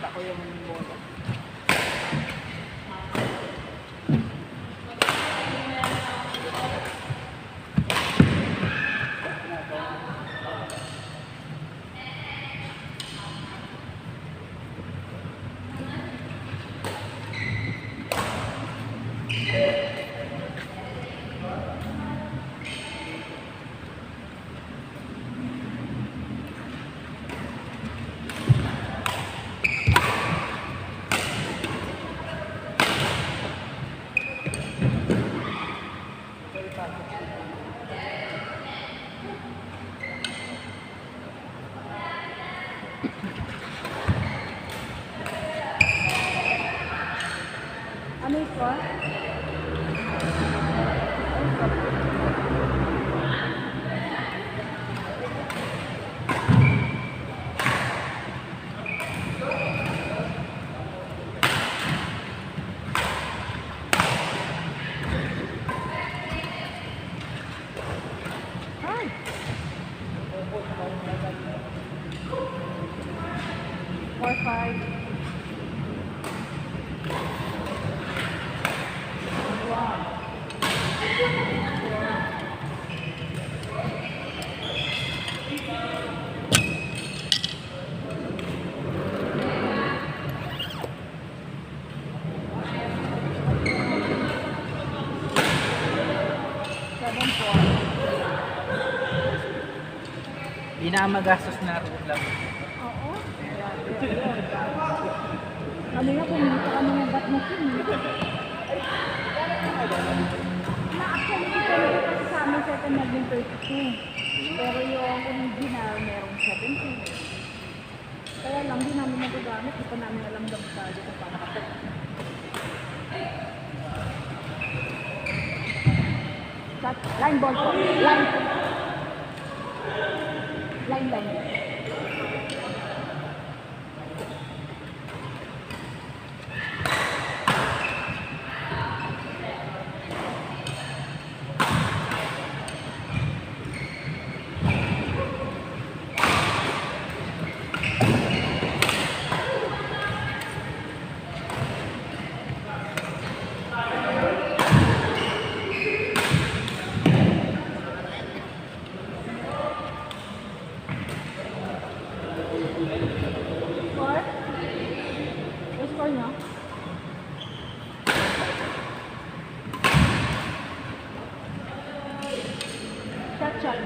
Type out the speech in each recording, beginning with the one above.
Nakita ko yung bola. Ano ito? Ay! 4-5. Hindi na magastos na rin lang. Oo. Ano yung pumunta ka ng bat machine? Na-actually ito kasi sa amin second naging 32. Pero yung original merong 17. Kaya lang din namin nagagamit. Hindi pa namin alam daw sa dito para kapag. Line ball po. Line. Line. Score nyo? Shot.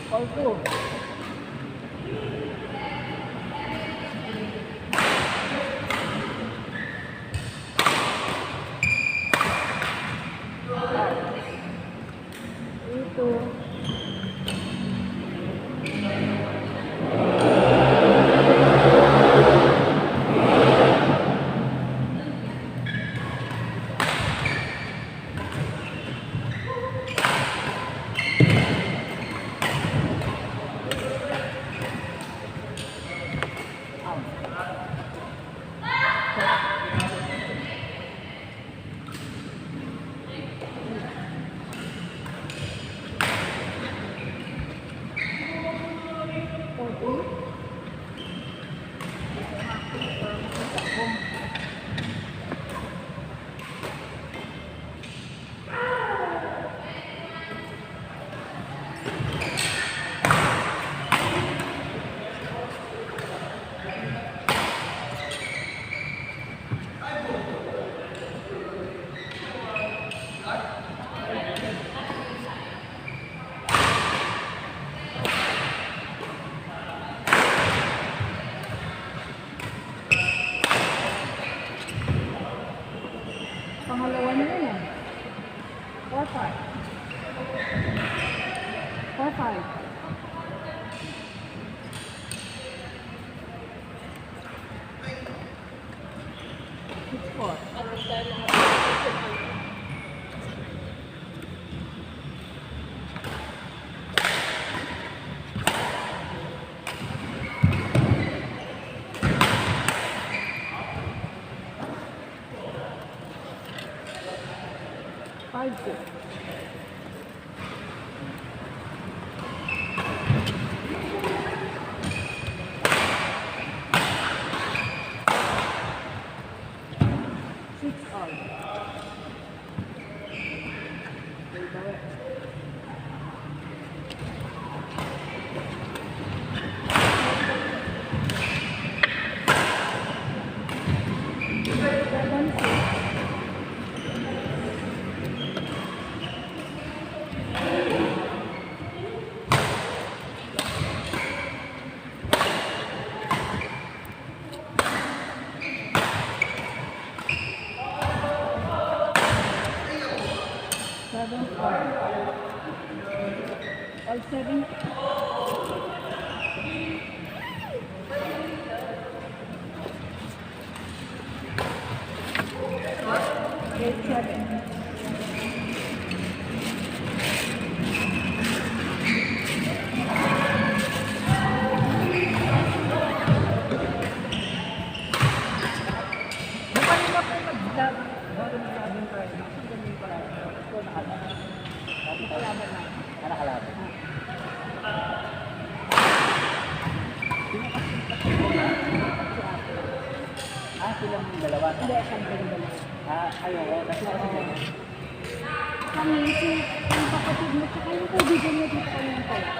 Call 2. 5. 6-4. 5-6. 6-all. All 7. 8-7. Nung kanina po nag-vlog, bago nag-vlog tayo, ganun pala. Ito nakalaban. Dati kalaban na. Nakalaban. Silang dalawa. Hindi, sabi ng dalawa. Ayoko. Kasi Kami, yung kapatid mo, tsaka yung kaibigan niya dito kami ng kaya.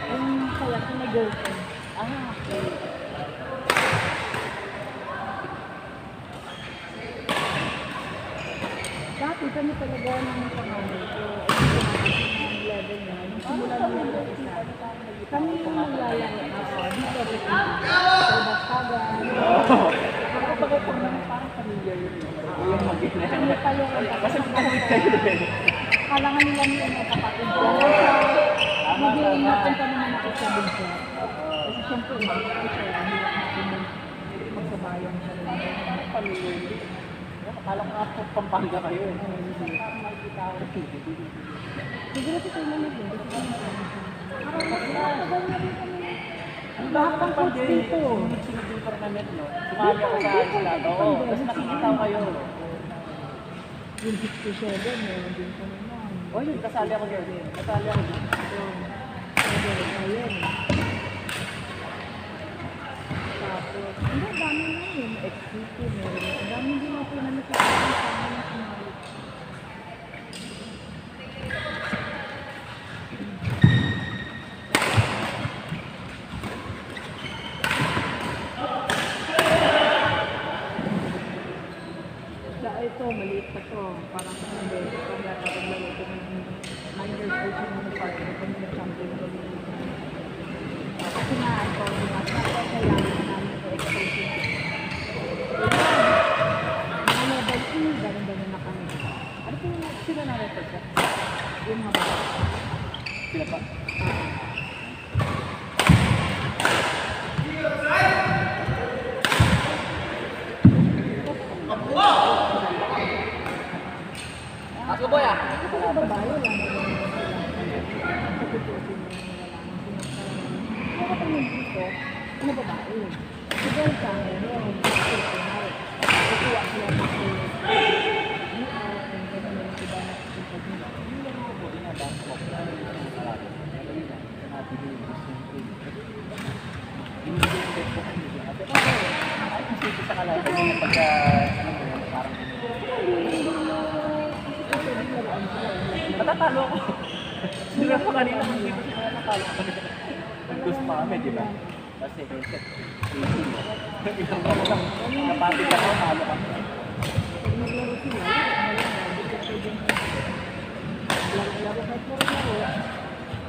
Yung kaya ko na girlfriend. okay. Dati kami talaga ng pangalan ko. Yung level niya. Yung simula nila ng isa. Kami yung maglalaro. Dito rin. Sa Bastagan. Kapag parang familiar yun. Yung mag-ina. Kami pa yung Kasi mag-uwit kayo din. kalangan nila nila ng kapatid ko. Hindi napunta naman ako sa bunso. Kasi siyempre, hindi ko siya. Hirap natin magsabayan sa rin. Familiar yun. Akala ko nga po Pampanga kayo eh. Parang makikita ako sa TV. Siguro si Taylor na din. Parang matagal na rin kami. Ang lahat ng coach dito. Sunod-sunod yung tournament, no? Sumali ako sa isla. Oo, tapos nakikita ko kayo. Yung 67, meron din kami naman. Oh, yun, kasali ako din. Kasali ako din. Ayun. Tapos, hindi, dami na yun. XCT, meron. Ang dami din ako na nakikita sa mga sumali. Ito, maliit pa to. Parang hindi. Kung natagal ito ng 9 years old yung mga part na kami na-champion ko. Kasi nga, ito, kailangan namin ito exposure. Mga level E, ganun-ganun na kami. Ano po yung sila na-record ka? Yung mga bata. Sila pa. Ako boy ah. Kasi mga babae, wala na rin sila. Kaya kami dito, mga babae. Siguro sa akin, yun, kukuha sila ng Matatalo ako. Sila pa kanina kung dito sila natalo ako. Nag-gusto pa kami, di ba? Kasi second set, 18. Ilang ka lang. Kapatid ako, nalo kami. pag naglaro sila, laro kahit puro laro.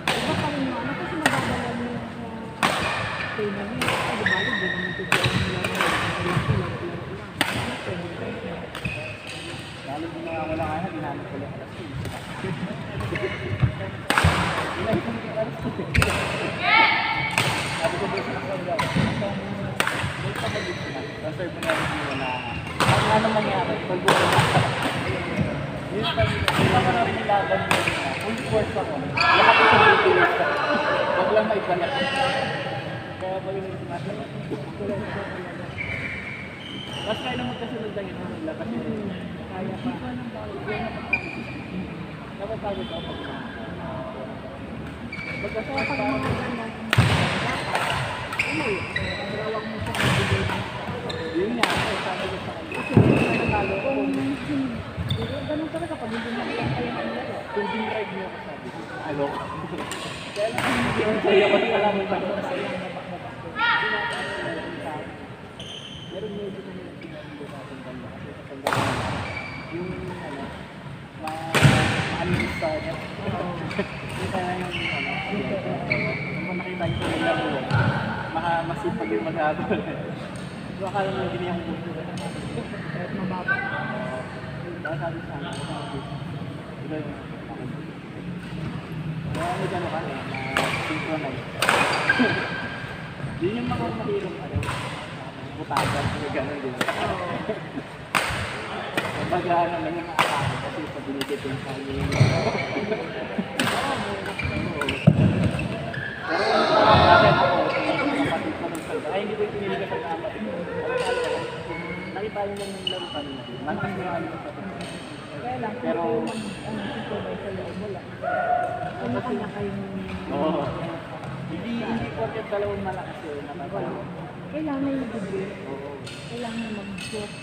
Iba pa rin yung ano kasi nababala niya sa trainer niya. Ay, di ba? Hindi naman tutuwa ng laro. Lalo kung wala kaya, ginamit ko lang alas 6. Ilang kong alas na-serve mo na rin na ang ano mangyari, pag buwan na. Yun pa rin yung laban mo na. Full force ako. Lahat ito dito. Huwag lang may balat. Kaya ba yung sinasabi? Mas kaya naman kasunod lang ito nila kasi kaya pa. Napapagod ako pag Kaya pag mga ganyan, marawag mo siya magbigay ng yun nga, sabi ko sa kanya. kasi natalo kung ganun talaga kapag hindi na lang kayo ang laro. Kung din-drive niyo ako sabi ko, alo. Kaya lang hindi ko sa'yo kasi alam mo ba ito sa'yo. Meron medyo na yung sinabi sa ating banda kasi kapag yung ano, ma-alis sa niya. Yung kaya yung ano, kung nakita niyo sa laro, masipag yung mag-abol. So akala mo hindi niya kung gusto. Kahit mababa. Kaya sabi sa akin, ito yung kaya may gano'n ka na, synchronize. Yun yung mga mahirap, ano, butagan, may gano'n din. Kumbaga, ano lang yung nakakakot kasi sa binigit yung sa inyo. Pero yung nakakakit ako, kapatid ko ng salga, ay hindi ko yung pinili ka sa kapatid ko. Nakita nyo lang yung laro kanina. Mantas mo yung ano sa Kaya lang, pero supervise sa loob mo lang. Kanya kayong oo. Hindi porket dalawang malakas yun, napapalo. kailangan yung degree. Oo. Kailangan mag-joke.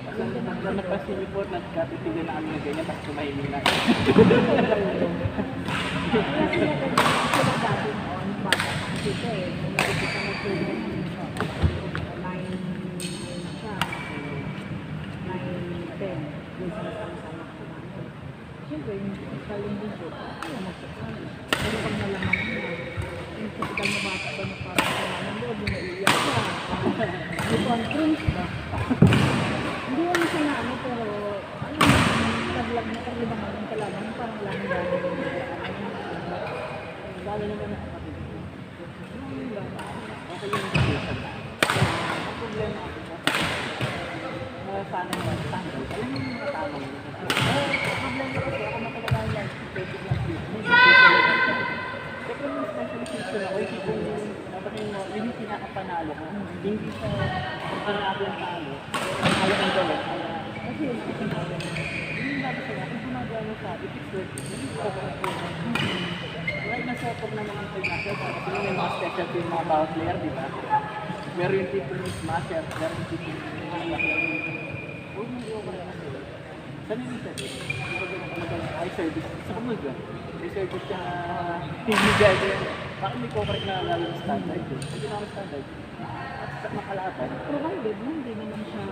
Kasi nagpasin report, nagkatitigan na kami na ganyan, tapos tumahimik na. Kaya sila ganyan, sila dati noon, bata pa kasi ito eh. Nung nakikita mo sila ng 9 siya. 9-10. Yung sinasama-sama ko namin. Siyempre, yung typical yung video, kaya magkakali. Pero pag nalaman mo na, yung typical na bata ba na parang kailangan mo, yung naiiyak siya. May conference ba? Hindi mo siya na ano, pero ano, naglag na paglibangan ng kalaban, parang lang gano'n. Lalo naman na kapatid ko. Okay yung education na. Ang problema ako sa sana yung standard. Alam mo yung mga tamang yun. Problema kasi ako matagalan lang. Specific lang yun. Pero yung specialization ako, hindi kung dapat yun yung pinakapanalo ko. Hindi sa panalo ang talo. Ayaw ang gawin. Kasi yung sabi sa akin, gumagawa mo sa if it's worth it, hindi ko ako right na sa pag naman ang international, kasi may mga specialty yung mga bawat player, di ba? Meron yung tipo ng smasher, meron yung tipo ng huwag mong iwan ka rin kasi. Saan yung isa din? Di ba ganun talaga ay service? Sa kamul ba? May service ka hindi gagawin. Bakit hindi ko correct na lalo yung standard? Hindi na ako standard. At sa makalaban. Provided mo, hindi naman siya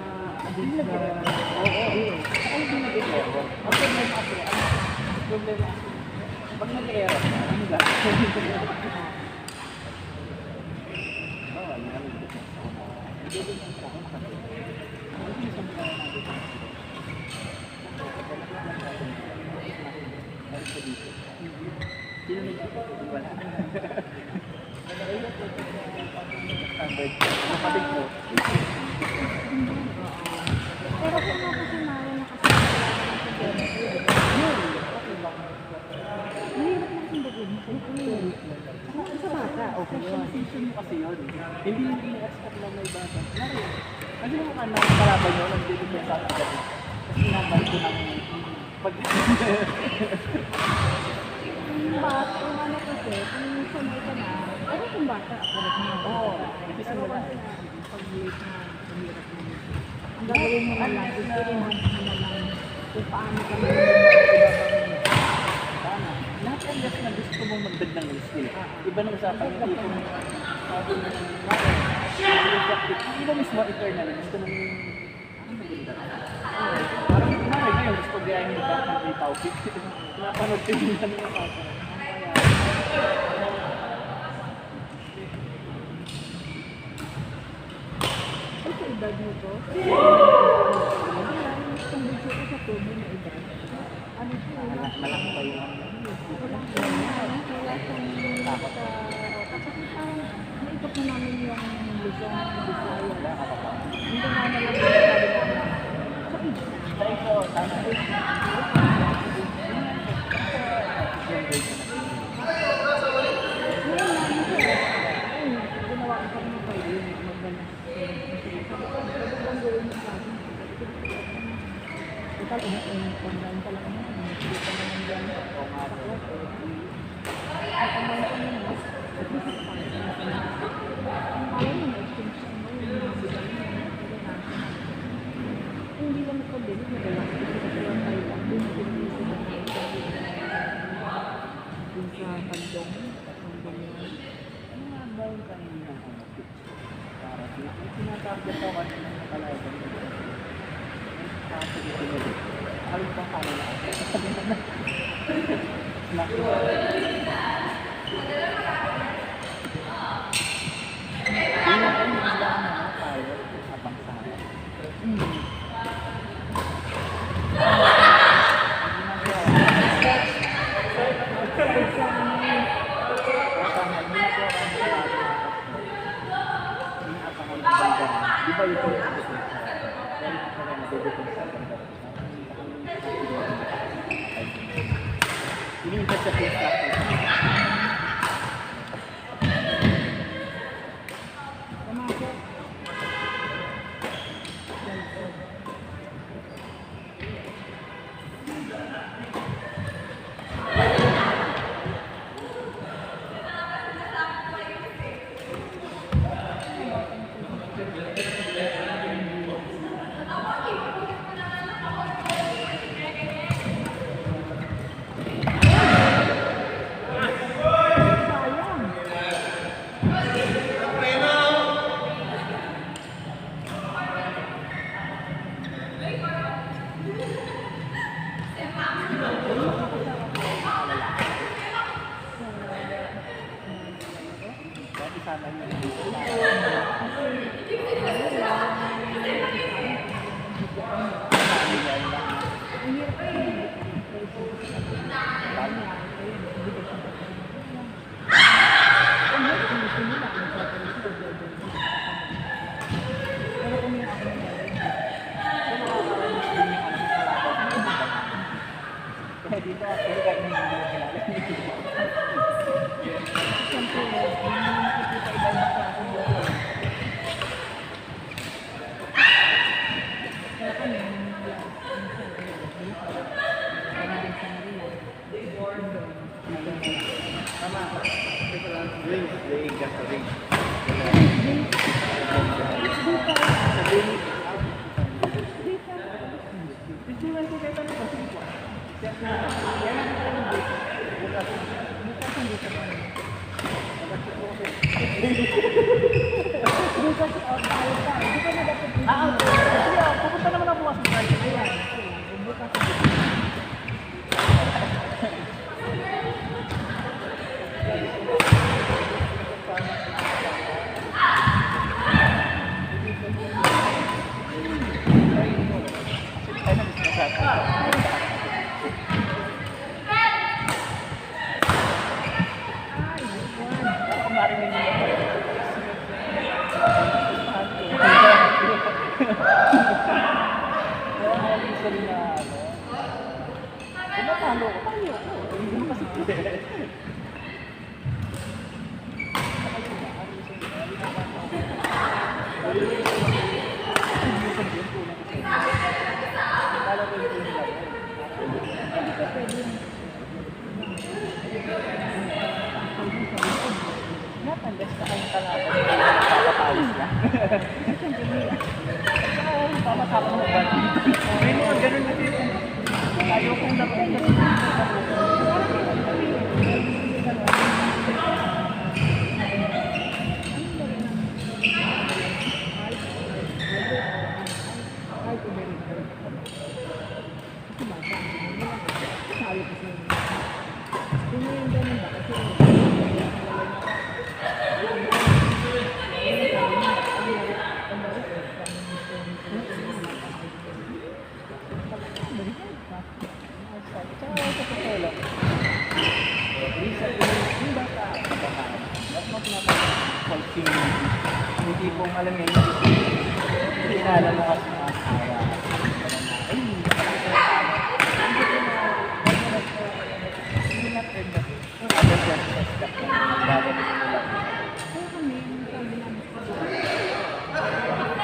Hindi na ganun. Oo. Saka hindi na ganun. Ang problema kasi, ang problema kasi, pag nag-error ka, ano ba? Oo, ano kami dito. Hindi din ang sa akin kasi. Hindi yung sabi na natin. Sino nagdito? Wala. Standard. Kapatid ko. pero kung makasimara na kasi kailangan sa benefit, okay ba? Mahirap na kasing baguhin. Sa bata, okay yun. Specialization mo kasi yun. Hindi yung expect lang may bata. Lari. Kasi yung anak, kalaban nyo, nag-deliver sa akin. Kasi nabalik ko ng pag... Yung bata, kung ano kasi, kung sanay ka na, ano kung bata, correct mo. Oo. Kasi Kasi wala. pag-late na, mahirap na. Ang gagawin mo na lang, i-enhance mo na lang kung paano ka na Tama. Lahat ang gas na gusto mong magdagdag ng skill. Iba nang usapan yung tipong sabi mo ng iba mismo eternal. Gusto nang ano maganda. Parang kumari ngayon gusto gayahin yung back ng 3,000. Napanood ko yung kami ng papa. ay sa edad mo to, kung gusto ko sa tubo na edad, ano siya, Malaki pa yung wala siyang tapos parang naikot na namin yung Luzon, Visayas. Hindi nga na lang yung sabi namin. Sa page na. Try ko, tama. Ngayon namin siya. Ay, ginawa ko pa naman kayo yun. Maganda. Ang gawin mo sa akin. Total, online pa lang naman. Hindi pa naman dyan. Oo nga po. At ang mga kami naman, at least it's fine. Kaya mo na, exchange mo yung hindi lang nagpabilis na dala. Kasi lang tayo lang. Doon na pinilisan na dun sa kandong. Ano nga ba yung kanina para sinatakot ako kanina ng nakalaban ko. Kasi dito nila. Alam ko paano na ako. Sabi mo na. Snack ko. Hindi ko nila tayo habang sa akin. Di ba yung iniintay sa pista ko. Pumasok. Sayang. Dati sana yun dito. Ang hirap eh. Kaya dito actually kahit hindi mo kilala. Siyempre, hindi mo nakikita iba-ibang klase ng buhay. Kaya kami, Tama. Ring, gasoline. Pupunta naman ako bukas ng Friday. Talo ko, tayo ko. Hindi mo kasi natandas na kayong kalaban. Papatalis na. Pamasama mo ba dito? May mga ganun na dito. Ayaw kong napandas. Hindi pong alam yan. kinala mo kasi mga asawa. Ay, hindi na trend na. Yung other than test ka, gagawin mo lang. Kaya kami, yung sabi namin sa bahay.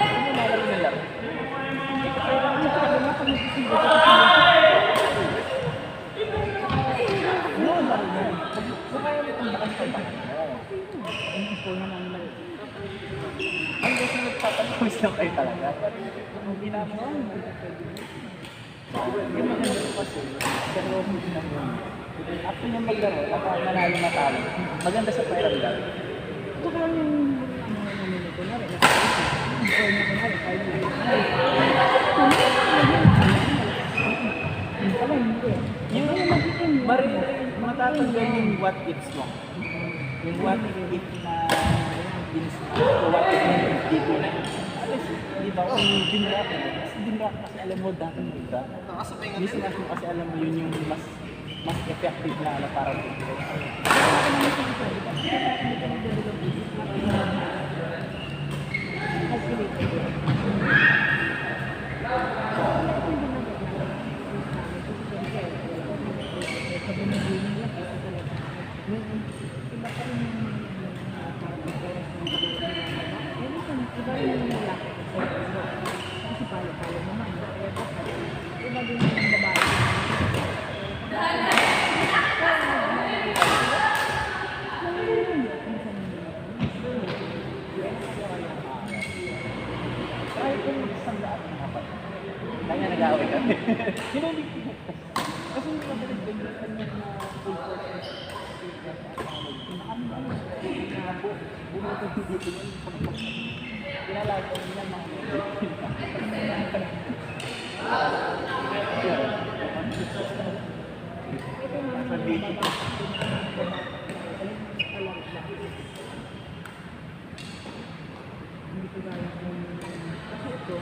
Ano lalaro na lang? Pero ang sabi nga kami susunod ko Noon lang yan. Kung kaya ulit ang bakan sa bakan mo. Ang ipon na namin lang. Ang gusto nagpapalawis lang kayo talaga. Kung ginagawa mo, yung maganda kasi, pero hindi na yun. After niyang maglaro, nanalo na talo. Maganda sa pakiramdam. Tsaka yung ano ko na rin. Ipon na ko na rin. Kahit Yung matatanggal yung what ifs mo. Yung what if na what if na dito na. Alas, di ba, kung dinrap mo, mas dinrap kasi alam mo dati mo dinrap. Mismas mo kasi alam mo yun yung mas effective na ano para dito. Try kung isang lahat ng kapat. Kaya nag-away kami. Sino hindi kasi hindi ka pala ganyan na full force. Bumuto dito yun. Pinalago nila mga sa video. Hindi ko gaya kung kasi ito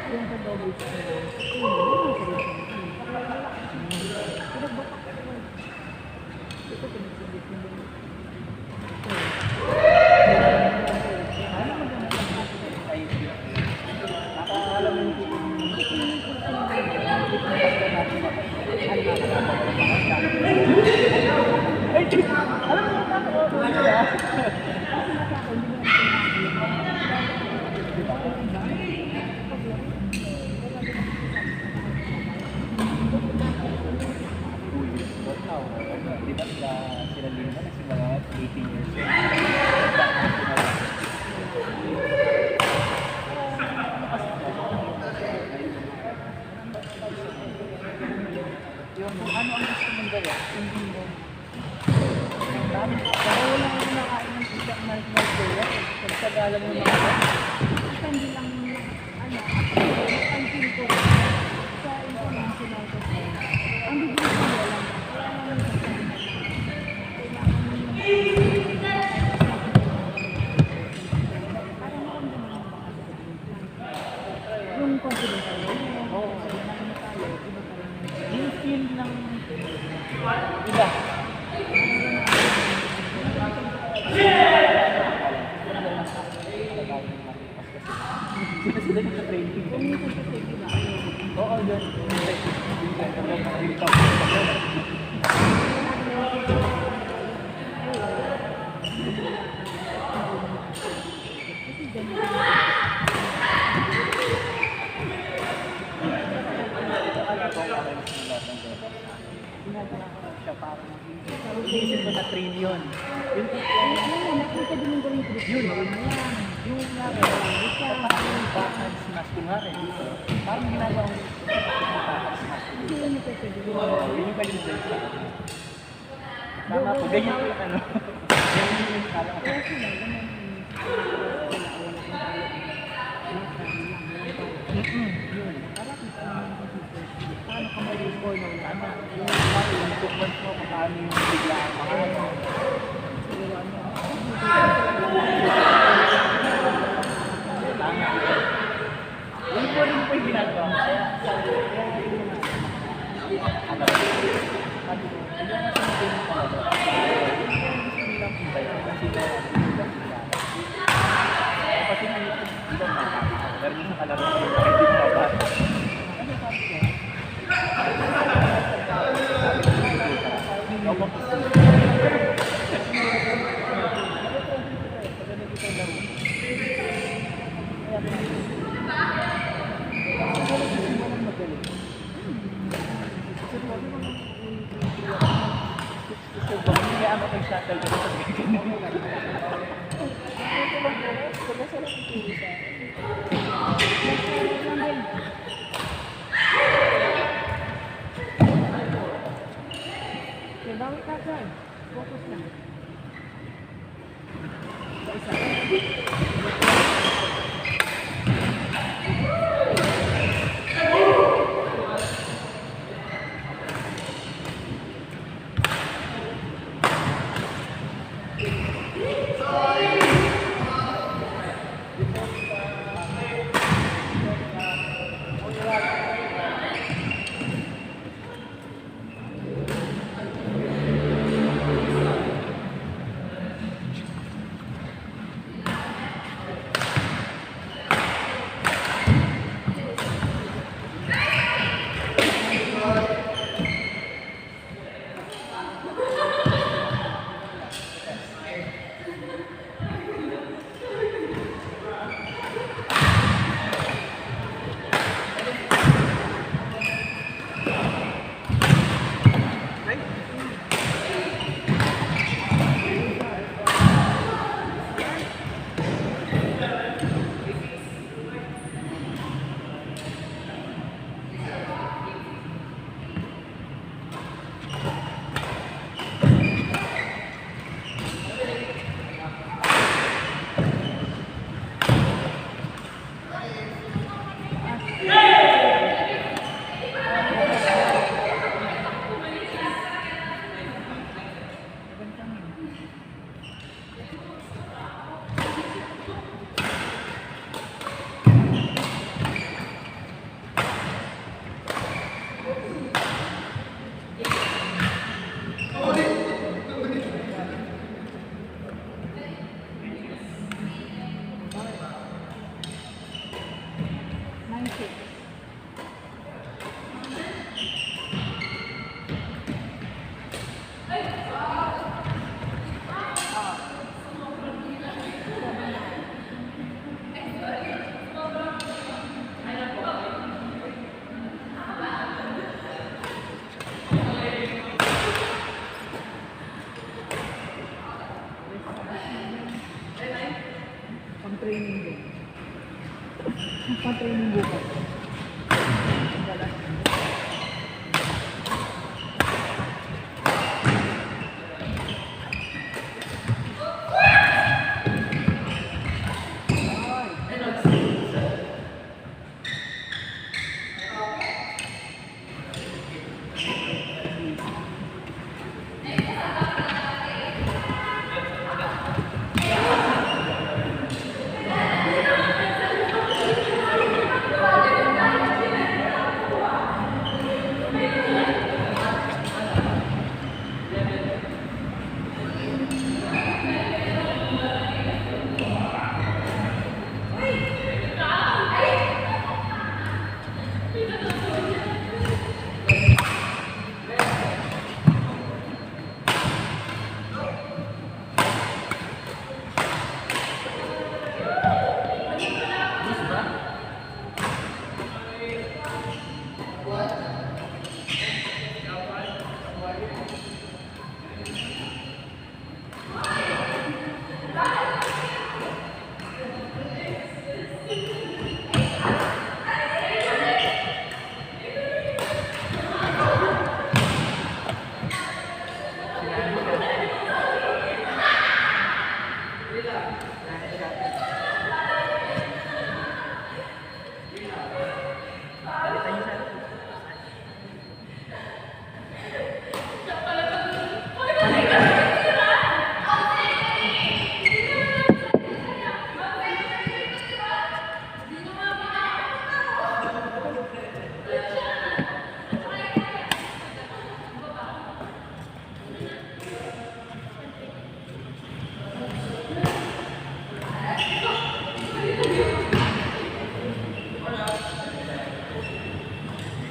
yung sa double sa Di ba sila Linda nagsimula at 18 years old? Yung kung ano ang gusto mong gawin, hindi mo. Dami ko. Kaya wala ko nakain ng isang marshmallow. Pagsagalan mo mga hindi lang ano ang feel ko sa international kasi ang bigyan ko lang yung confidence ko yung feel ng iba. Sila yung training. Oo, yun. Siya parang inisip ko na trillion. nakita din yung gawin ko Yun. Yung nga parang yung backhand smash ko nga rin dito. Parang ginagawa ko yung backhand smash ko dito. Yun yung pwede sa isa. Tama po, ganyan po yung ano. Ganyan yung kala ko. Yun. Paano ka mag-score ng tama? Yung 2 points mo, paano yung bigla ang mga ano. Yun po rin po yung ginagawa ko. Kaya sabi ko, kaya yun yung ano, sabi ko, hindi ako sa mga yung pala. Gusto nilang iba yun kasi na kasi naglalaro ko. Hindi ko mabasa. Ano sabi ko? Ikaw ba gusto? Kaya ano kay shuttle ko sa Bawi ka dyan. Focus na. Pang-training din. Pang-training bukas.